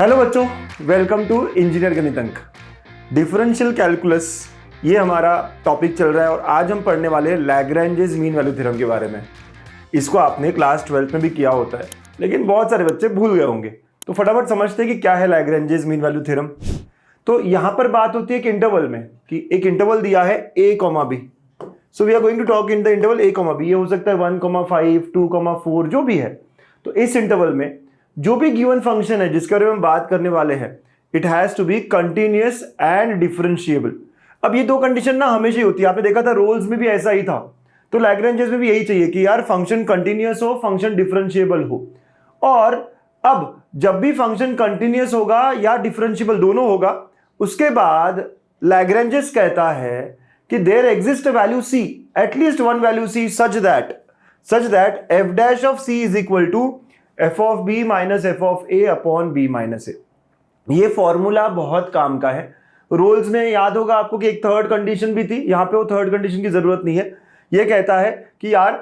Hello बच्चों, welcome to engineer गणित अंक। डिफरेंशियल कैलकुलस ये हमारा टॉपिक चल रहा है और आज हम पढ़ने वाले हैं लैग्रेंजेस मीन वैल्यू थ्योरम के बारे में। इसको आपने क्लास 12th में भी किया होता है, लेकिन बहुत सारे बच्चे भूल गए होंगे, तो फटाफट समझते हैं कि क्या है लैग्रेंजेस मीन वैल्यू थ्योरम। तो यहाँ पर बात होती है एक इंटरवल में, कि एक इंटरवल दिया है a, b। So we are going to talk in the interval a, b। ये हो सकता है 1, 5, 2, 4 जो भी है। तो इस इंटरवल में जो भी गिवन फंक्शन है जिसके बारे में हम बात करने वाले हैं, it has to be continuous and differentiable. अब ये दो कंडीशन ना हमेशा ही होती है, आपने देखा था रोल्स में भी ऐसा ही था। तो लैग्रेंजेस में भी यही चाहिए कि यार फंक्शन कंटिन्यूअस हो, फंक्शन डिफरेंशिएबल हो। और अब जब भी फंक्शन कंटिन्यूअस होगा या डिफरेंशिएबल दोनों होगा, उसके बाद लैग्रेंजेस कहता है कि there exist value c, at least one value c such that f dash of c is equal to f of b minus f of a upon b minus a। ये फॉर्मूला बहुत काम का है। रोल्स में याद होगा आपको कि एक थर्ड कंडीशन भी थी, यहां पे वो थर्ड कंडीशन की जरूरत नहीं है। ये कहता है कि यार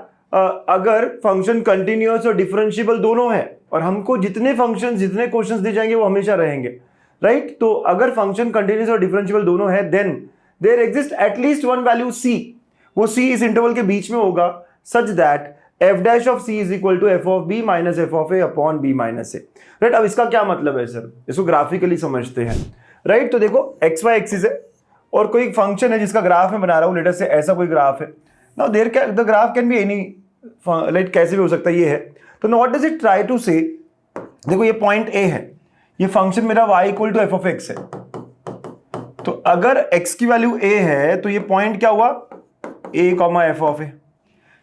अगर फंक्शन कंटिन्यूअस और डिफरेंशिएबल दोनों है और हमको जितने फंक्शन जितने क्वेश्चंस दिए जाएंगे वो हमेशा रहेंगे, राइट। तो अगर फंक्शन कंटिन्यूअस और डिफरेंशिएबल दोनों है, then there exist at least one value c, वो c इस इंटरवल के बीच में होगा, such that f dash of c is equal to f of b minus f of a upon b minus a। Right, अब इसका क्या मतलब है सर, इसको ग्राफिकली समझते हैं। राइट, तो देखो x y एक्सिस है और कोई देखो है जिसका ग्राफ में बना रहा हूं, लेटर से ऐसा कोई ग्राफ है। Now there the graph can be any, like कैसे भी हो सकता है, ये है। तो what does it try to say, देखो ये पॉइंट a है, ये फंक्शन मेरा y equal to f of x है। तो अगर x की वैल्यू a है तो ये पॉइंट क्या हुआ, a, f of a।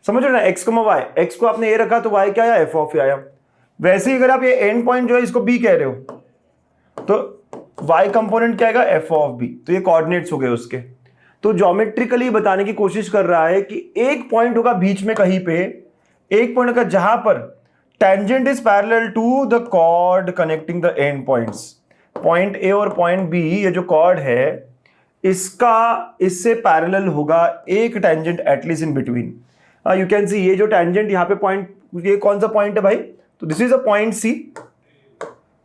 समझ रहे ना, x, y, x को आपने a रखा तो y क्या आया, f of a आया। वैसे ही अगर आप ये एंड पॉइंट जो है इसको b कह रहे हो तो y कंपोनेंट क्या आएगा, f of b। तो ये कोऑर्डिनेट्स हो गए उसके। तो ज्योमेट्रिकली बताने की कोशिश कर रहा है कि एक पॉइंट होगा बीच में कहीं पे, एक पॉइंट होगा जहां पर tangent is parallel to the chord connecting the end points. Point a और पॉइंट b, ये जो कॉर्ड है इसका इससे पैरेलल होगा एक tangent at least in between. You can see ये जो टेंजेंट यहाँ पे पॉइंट, ये कौन सा पॉइंट है भाई, तो this is a point C,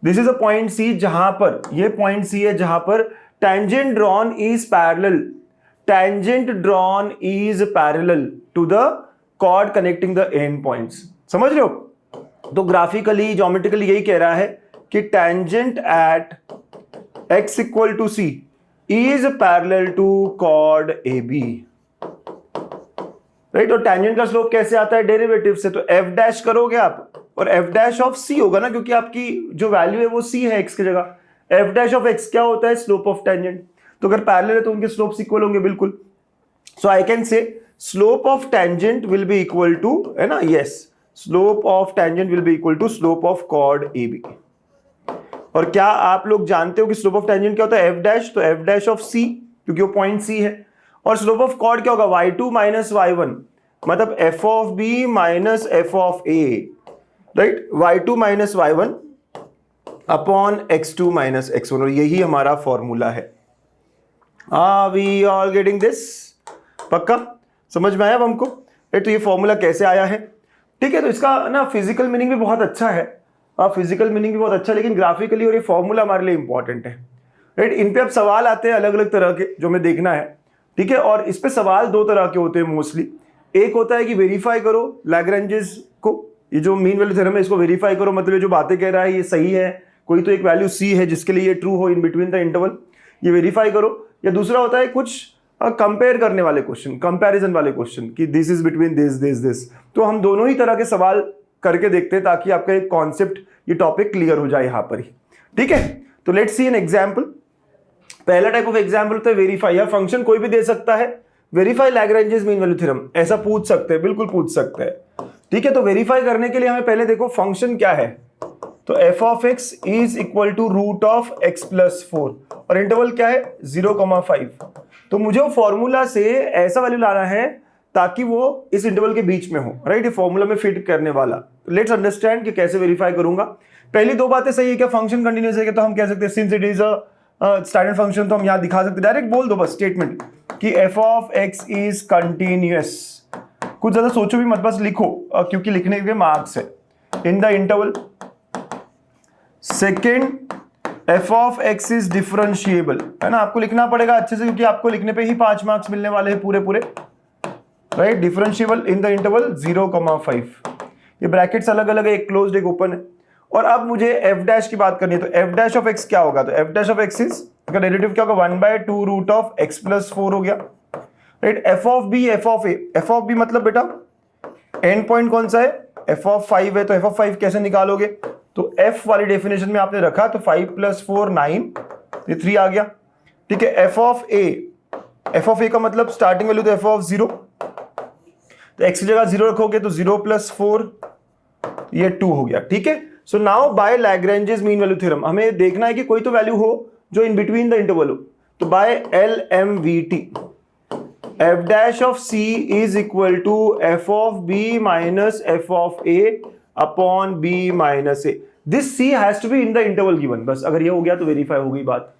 this is a point C जहां पर ये पॉइंट सी है जहां पर tangent drawn is parallel, tangent drawn is parallel to the chord connecting the end points. समझ रहे हो। तो ग्राफिकली ज्योमेट्रिकली यही कह रहा है कि tangent at x equal to c is parallel to chord AB। Right, और टेंजेंट का स्लोप कैसे आता है, डेरिवेटिव से। तो f डैश करोगे आप और f डैश ऑफ c होगा ना, क्योंकि आपकी जो वैल्यू है वो c है x की जगह। f डैश ऑफ x क्या होता है, स्लोप ऑफ टेंजेंट। तो अगर पैरेलल है तो उनके स्लोप्स इक्वल होंगे बिल्कुल। So I can say slope of tangent will be equal to, है ना, yes, slope of tangent will be equal to slope of chord AB। और क्या आप लोग जानते हो कि स्लोप ऑफ टेंजेंट क्या होता है, f डैश। तो f डैश ऑफ c, क्योंकि वो पॉइंट c है। और स्लोप ऑफ कॉर्ड क्या होगा, y2 माइनस y1, मतलब f of b minus f of a। Right, y2 minus y1 upon x2 minus x1, और यही हमारा फॉर्मूला है। वी ऑल गेटिंग दिस, पक्का समझ में आया अब हमको। तो ये फॉर्मूला कैसे आया है, ठीक है। तो इसका ना फिजिकल मीनिंग भी बहुत अच्छा है, फिजिकल मीनिंग भी बहुत अच्छा है, लेकिन ग्राफिकली और ये फॉर्मूला हमारे लिए इंपॉर्टेंट है। राइट, इन पे अब सवाल आते हैं अलग अलग तरह के, जो हमें देखना है, ठीक है। और इस पे सवाल दो तरह के होते हैं मोस्टली। एक होता है कि वेरीफाई करो लैग्रेंजेस को, ये जो मीन वैल्यू थ्योरम है इसको वेरीफाई करो, मतलब ये जो बातें कह रहा है ये सही है, कोई तो एक वैल्यू c है जिसके लिए ये ट्रू हो इन बिटवीन द इंटरवल, ये वेरीफाई करो। या दूसरा होता है कुछ कंपेयर करने वाले क्वेश्चन, कंपैरिजन वाले क्वेश्चन, कि this is between this this this. तो हम दोनों ही तरह के सवाल करके देखते हैं ताकि आपका एक कॉन्सेप्ट, ये टॉपिक क्लियर हो जाए यहां पर ही, ठीक है। तो लेट्स सी एन एग्जांपल। पहला टाइप ऑफ एग्जांपल होता है वेरीफाई, या फंक्शन कोई भी दे सकता है, verify Lagrange's mean value theorem, ऐसा पूछ सकते हैं, बिल्कुल पूछ सकते हैं, ठीक है। तो वेरीफाई करने के लिए हमें पहले देखो फंक्शन क्या है। तो f of x is equal to root of x plus 4, और इंटरवल क्या है 0,5। तो मुझे वो फॉर्मूला से ऐसा वैल्यू लाना है ताकि वो इस इंटरवल के बीच में हो। राइट, ये फॉर्मूला में फिट करने वाला। लेट्स अंडरस्टैंड कि कैसे वेरीफाई करूंगा। पहली दो बातें सही है, क्या फंक्शन कंटिन्यूअस है, तो हम कह सकते हैं since it is a standard function, तो हम यहां दिखा सकते हैं, डायरेक्ट बोल दो बस स्टेटमेंट कि f of x is continuous. कुछ ज्यादा सोचो भी मत, बस लिखो, क्योंकि लिखने के मार्क्स है। इन the interval second F of x is differentiable, है ना, आपको लिखना पड़ेगा अच्छे से क्योंकि आपको लिखने पे ही 5 मार्क्स मिलने वाले हैं पूरे पूरे, right. Differentiable in the interval 0,5, ये ब्रैकेट्स अलग अलग है, एक क्लोज्ड एक ओपन है। और अब मुझे एफ डैश की बात करनी है, तो एफ डैश ऑफ एक्स क्या होगा, तो F dash of x is का डेरिवेटिव क्या होगा, 1/2 रूट ऑफ एक्स प्लस 4 हो गया, right. F of B, F of A, F of B मतलब बेटा एंड पॉइंट कौन सा है, एफ ऑफ 5 है, तो एफ ऑफ 5 कैसे निकालोगे, तो एफ वाली डेफिनेशन में आपने रखा तो 5 + 4 9, ये 3 आ गया, ठीक है। F of A, F of A का मतलब स्टार्टिंग वैल्यू तो एफ ऑफ 0, तो एक्स की जगह 0 रखोगे तो 0 + 4 ये 2 हो गया, ठीक है। So now by Lagrange's mean value theorem हमें देखना है कि कोई तो वैल्यू हो जो इन बिटवीन द इंटरवल हो, तो by LMVT F dash of C is equal to F of B minus F of A upon B minus A, this C has to be in the interval given, बस अगर ये हो गया तो verify हो गई बात।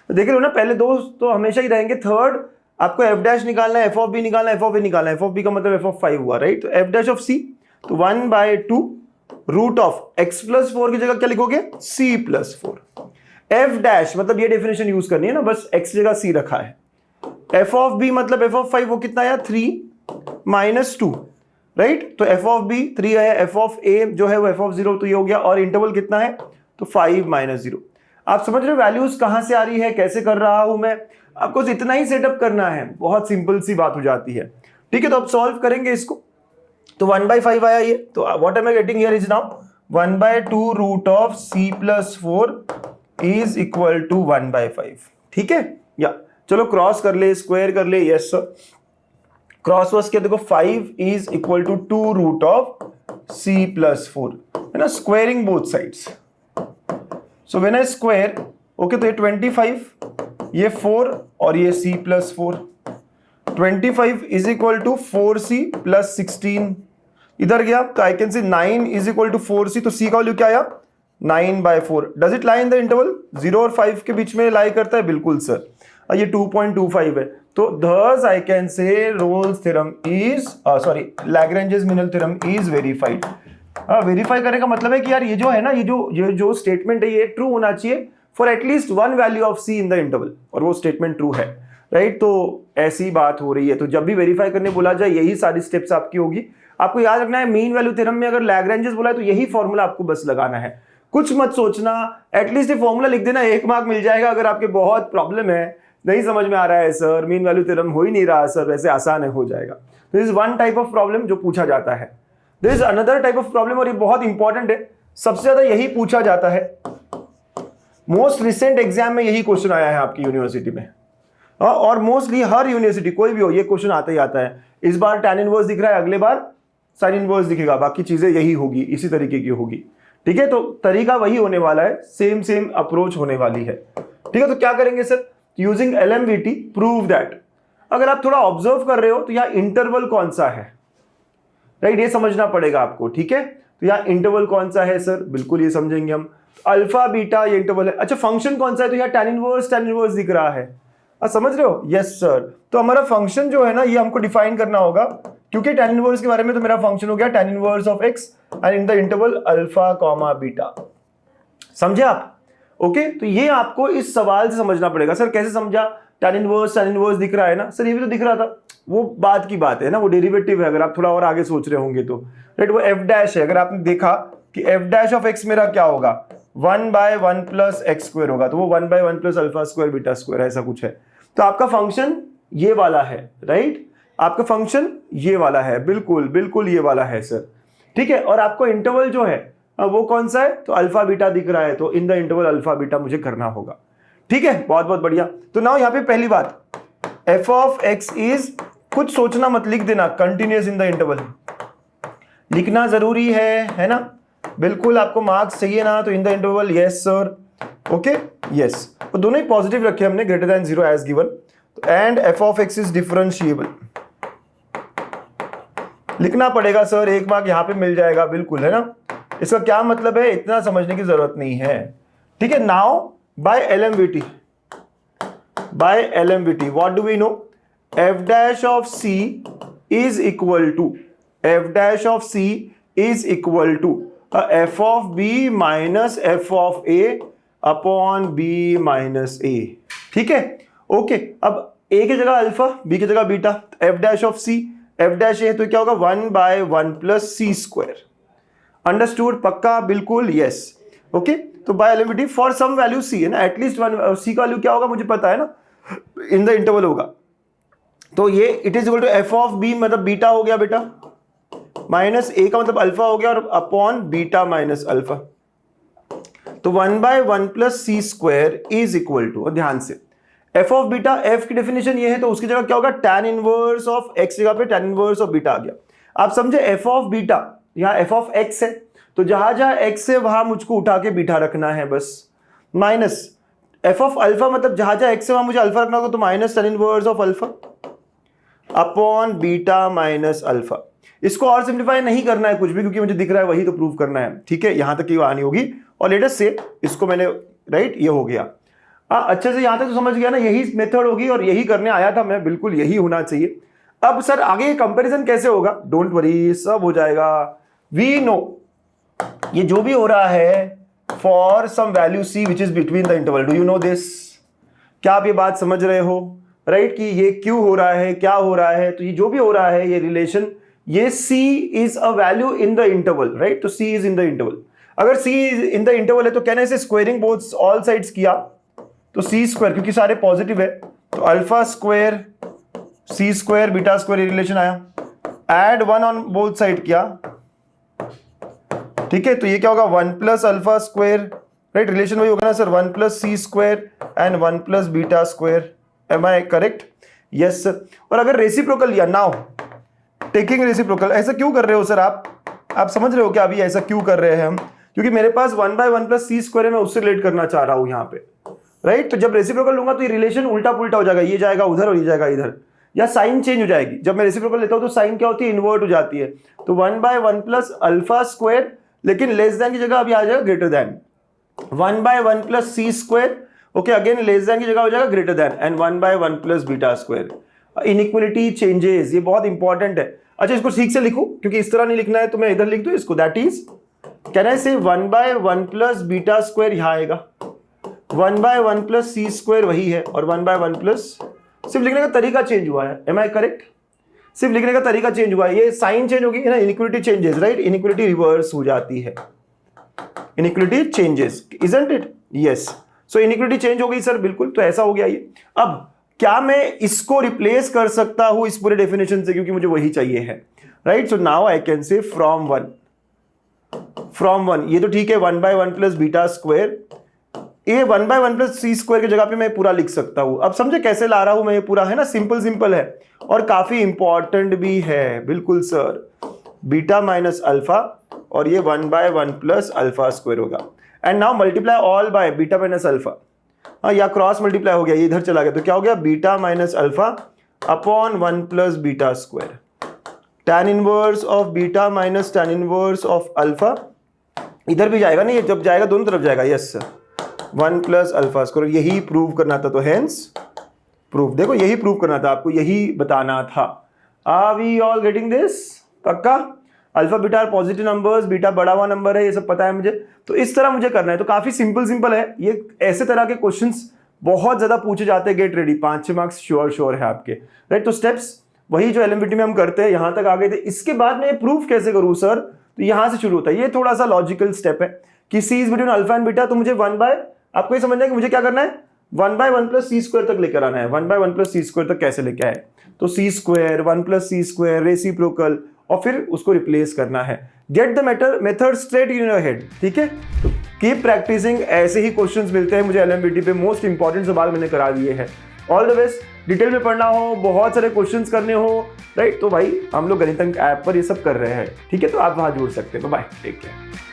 तो देख रहे हो ना, पहले दो तो हमेशा ही रहेंगे, थर्ड आपको एफ डैश निकालना है, एफ ऑफ बी निकालना है, एफ ऑफ ए निकालना है, एफ ऑफ बी का मतलब एफ ऑफ 5 हुआ, राइट। तो एफ डैश ऑफ सी तो 1/2 रूट ऑफ एक्स प्लस 4 की जगह क्या लिखोगे, सी प्लस 4। एफ डैश मतलब ये डेफिनेशन यूज करनी है ना, बस एक्स की जगह सी रखा है। एफ ऑफ बी मतलब एफ ऑफ 5 वो कितना आया, 3 - 2, राइट। तो एफ ऑफ बी 3 है, एफ ऑफ ए जो है वो एफ ऑफ 0, तो ये हो गया, और इंटरवल कितना है, तो 5 - 0। आप समझ रहे हो वैल्यूज कहां से आ रही है, कैसे कर रहा हूं मैं, आपको इतना ही सेटअप करना है, बहुत सिंपल सी बात हो जाती है, ठीक है। तो अब सॉल्व करेंगे इसको, तो 1/5 आया ये, तो what am I getting here is now 1/2 root of C plus 4 is equal to 1/5, ठीक है। या चलो क्रॉस कर ले, स्क्वायर कर ले, यस सर। क्रॉस वर्स के देखो 5 is equal to 2 root of C plus 4, है ना, squaring both sides. So when I square, okay, तो ये 25, ये 4 और ये c plus 4, 25 is equal to 4c plus 16, इधर गया तो I can see 9 is equal to 4c, तो c का वैल्यू क्या आया 9/4। Does it lie in the interval 0 और 5 के बीच में लाई करता है, बिल्कुल सर, ये 2.25 है। तो thus I can say Rolle's theorem is Lagrange's mean value theorem is verified. Verify करने का मतलब है कि यार ये जो है ना, ये जो स्टेटमेंट है ये ट्रू होना चाहिए for at least one value of C in the interval, और वो स्टेटमेंट ट्रू है, राइट। तो ऐसी बात हो रही है, तो जब भी वेरीफाई करने बोला जाए यही सारी स्टेप्स आपकी होगी। आपको याद रखना है मीन वैल्यू थ्योरम में अगर लैग्रेंजेस बोला है तो यही फॉर्मूला आपको बस लगाना है, कुछ मत सोचना, एटलीस्ट ये फॉर्मूला लिख देना, 1 मार्क मिल जाएगा। अगर आपके बहुत प्रॉब्लम है, नहीं समझ में आ रहा है सर, मीन वैल्यू थ्योरम हो ही नहीं रहा सर, वैसे आसान है, हो जाएगा। This is one type of problem जो पूछा जाता है। This is another type of problem, और ये बहुत इंपॉर्टेंट है, सबसे ज्यादा यही पूछा जाता है, मोस्ट रिसेंट एग्जाम में यही क्वेश्चन आया है आपकी यूनिवर्सिटी में, और मोस्टली हर यूनिवर्सिटी कोई भी हो ये क्वेश्चन आता ही आता है। इस बार tan इनवर्स दिख रहा है, अगले बार sin इनवर्स दिखेगा, बाकी चीजें यही होगी, इसी तरीके की होगी, ठीक है। तो तरीका वही होने वाला है, सेम अप्रोच होने वाली है, ठीक है। तो क्या करेंगे sir, using LMVT prove that, अगर आप थोड़ा ऑब्जर्व कर रहे हो तो यहाँ इंटरवल कौन सा है, राइट, ये समझना पड़ेगा आपको, ठीक है। तो यहाँ इंटरवल कौन सा है सर, बिल्कुल ये समझेंगे हम, अल्फा बीटा ये इंटरवल है। अच्छा फंक्शन कौन सा है, तो यहाँ tan इनवर्स दिख रहा है, समझ रहे हो, यस सर। तो हमारा फंक्शन जो है ना ये हमको डिफाइन करना होगा, क्योंकि tan इनवर्स के बारे में तो मेरा फंक्शन हो गया tan inverse of x and in the interval alpha comma beta, समझे आप, ओके। तो ये आपको इस सवाल से समझना पड़ेगा। सर कैसे समझा, tan इनवर्स दिख रहा है ना सर, ये भी तो दिख रहा था, वो बात की बात है ना, वो डेरिवेटिव है, अगर आप थोड़ा और आगे सोच रहे होंगे तो, राइट। वो f डैश है, अगर आपने देखा कि f डैश ऑफ x मेरा क्या होगा 1/1 + x² होगा, तो वो 1/1 + अल्फा स्क्वायर बीटा स्क्वायर ऐसा कुछ है। तो आपका फंक्शन ये वाला है, राइट, आपका फंक्शन ये वाला है, बिल्कुल ये वाला है सर, ठीक है। और आपको इंटरवल जो है वो कौन सा है, तो अल्फा बीटा दिख रहा है, तो in the interval alpha beta मुझे करना होगा, ठीक है। बहुत बढ़िया। तो नाउ यहाँ पे पहली बात f ऑफ x इज, कुछ सोचना मत, लिख देना कंटिन्यूअस इन द इंटरवल, लिखना जरूरी है ना, बिल्कुल आपको मार्क्स चाहिए ना, तो in the interval, yes sir, okay, yes. तो दोनों ही पॉजिटिव रखे हमने, >0 as given, and f of x is differentiable, लिखना पड़ेगा सर, 1 मार्क यहाँ पे मिल जाएगा, बिल्कुल, है ना। इसका क्या मतलब है इतना समझने की जरूरत नहीं है, ठीक है। Now by LMVT what do we know, f dash of c is equal to f of b minus f of a upon B minus A. ठीक है, ओके। अब ए की जगह अल्फा, बी की जगह beta, F dash of C, F dash A तो क्या होगा 1/1 प्लस सी स्क्वायर। अंडरस्टूड? पक्का? बिल्कुल, यस। ओके, तो by eliminating for some value C है ना, एटलीस्ट वन सी का वैल्यू क्या होगा मुझे पता है ना, इन द इंटरवल होगा। तो ये it is equal to F of B मतलब बीटा हो गया बेटा, माइनस ए का मतलब अल्फा हो गया, और अपॉन बीटा माइनस अल्फा। तो 1/1 plus C square is equal to, और ध्यान से एफ ऑफ बीटा, एफ की डेफिनेशन ये है तो उसकी जगह क्या होगा, tan इनवर्स ऑफ एक्स जगह पे tan इनवर्स ऑफ बीटा आ गया। आप समझे, एफ ऑफ बीटा यहाँ एफ ऑफ एक्स है, तो जहां जहां एक्स है वहां मुझको उठा के बीटा रखना है बस, माइनस एफ ऑफ अल्फा मतलब जहां जहां एक्स है वहां मुझे अल्फा रखना होगा, तो minus tan inverse of alpha upon beta minus alpha. इसको और सिंप्लीफाई नहीं करना है कुछ भी, क्योंकि मुझे दिख रहा है वही तो प्रूव करना है। ठीक है, यहां तक की आनी होगी, और लेटेस्ट से इसको मैंने राइट, ये हो गया। अच्छे से यहां तक तो समझ गया ना, यही मेथड होगी और यही करने आया था मैं, बिल्कुल यही होना चाहिए। अब सर आगे कंपैरिजन कैसे होगा, डोंट वरी, सब हो जाएगा। वी नो ये जो भी हो रहा है for some value C which is between the interval, do you know this? क्या आप ये बात समझ रहे हो राइट, कि ये क्यों हो रहा है, क्या हो रहा है? तो ये जो भी हो रहा है, ये रिलेशन, ये c is a value in the interval right, तो c is in the interval. अगर c is in the interval है तो कहना इसे स्क्वायरिंग बोथ ऑल साइड्स किया तो सी स्क्वायर, क्योंकि सारे पॉजिटिव है तो alpha square C square beta square relation आया, एड 1 ऑन बोथ साइड किया। ठीक है, तो ये क्या होगा 1 plus alpha square right, relation वही होगा ना sir, 1 plus C square and 1 plus beta square. Am I correct? Yes sir. और अगर रेसिप्रोकल लिया, नाउ टेकिंग रेसिप्रोकल, ऐसा क्यों कर रहे हो सर आप समझ रहे हो क्या अभी ऐसा क्यों कर रहे हैं हम? क्योंकि मेरे पास 1/1 प्लस सी स्क्वायर है, मैं उससे रिलेट करना चाह रहा हूं यहाँ पे राइट। तो जब रेसिप्रोकल लूंगा तो ये रिलेशन उल्टा पुल्टा हो जाएगा, ये जाएगा उधर और ये जाएगा इधर, या साइन चेंज हो जाएगी। जब मैं रेसिप्रोकल लेता हूं तो साइन क्या होती है, इन्वर्ट हो जाती है। तो 1/1 प्लस अल्फा स्क्वायर, लेकिन लेस देन की जगह अभी आ जाएगा greater than, 1/1 plus C square, okay, again less than की जगह हो जाएगा greater than, and 1/1 plus beta square. Inequality changes, ये बहुत इंपॉर्टेंट है। अच्छा, इसको ठीक से लिखो, क्योंकि इस तरह नहीं लिखना है तो मैं इधर लिख दूं इसको, दैट इज कैन आई से 1/1 प्लस बीटा स्क्वायर यहां आएगा, 1/1 प्लस सी स्क्वायर वही है, और 1/1 प्लस, सिर्फ लिखने का तरीका चेंज हुआ है। Am I correct? सिर्फ लिखने का तरीका चेंज हुआ है, ये साइन चेंज होगी ना, inequality changes right, inequality reverse हो जाती है, inequality changes, isn't it? Yes. So inequality change हो गई सर, बिल्कुल, तो ऐसा हो गया ये। अब क्या मैं इसको रिप्लेस कर सकता हूं इस पूरे डेफिनेशन से, क्योंकि मुझे वही चाहिए है right. So now I can से फ्रॉम वन, ये तो ठीक है, 1/1 प्लस बीटा स्क्वायर, ये 1/1 प्लस सी स्क्वायर की जगह पे मैं पूरा लिख सकता हूं। अब समझे कैसे ला रहा हूं मैं ये पूरा, है ना, सिंपल है और काफी इंपॉर्टेंट भी है, बिल्कुल सर। बीटा माइनस अल्फा, और ये 1/1 प्लस अल्फा स्क्वायर होगा, and now multiply all by beta minus alpha. हाँ, या क्रॉस मल्टीप्लाई हो गया, ये इधर चला गया, तो क्या हो गया, beta minus alpha upon 1 plus beta square, tan inverse of beta minus tan inverse of alpha, इधर भी जाएगा ना, ये जब जाएगा दोनों तरफ जाएगा, yes sir, 1 plus alpha square. यही प्रूव करना था, तो हेंस प्रूफ, देखो यही प्रूव करना था आपको, यही बताना था। Are we all getting this? पक्का? Alpha beta are positive numbers, beta बड़ा हुआ नंबर है, ये सब पता है मुझे, तो इस तरह मुझे करना है। तो काफी सिंपल है ये, ऐसे तरह के क्वेश्चंस बहुत ज्यादा पूछे जाते हैं, गेट रेडी, 5-6 मार्क्स श्योर है आपके राइट। तो स्टेप्स वही जो एलएमवीटी में हम करते हैं, यहां तक आ गए थे। इसके बाद में प्रूफ कैसे करूं सर, तो यहां से शुरू होता है, ये थोड़ा सा लॉजिकल स्टेप है कि C is between alpha and beta, तो मुझे आपको ये समझना है कि मुझे क्या करना है, 1/1 प्लस सी स्क्वायर तक लेकर आना है। 1/1 प्लस सी स्क्वायर तक कैसे लेके आए, तो सी square 1 plus C square reciprocal, और फिर उसको रिप्लेस करना है। Get the method straight in your head, ठीक है। तो कीप प्रैक्टिसिंग, ऐसे ही क्वेश्चंस मिलते हैं मुझे एलएमवीटी पे, मोस्ट इंपॉर्टेंट सवाल मैंने करा दिए हैं। All the best. डिटेल में पढ़ना हो, बहुत सारे क्वेश्चंस करने हो राइट, तो भाई हम लोग गणितंक ऐप पर ये सब कर रहे हैं, ठीक है, तो आप वहां जुड़ सकते हैं। Bye, take care.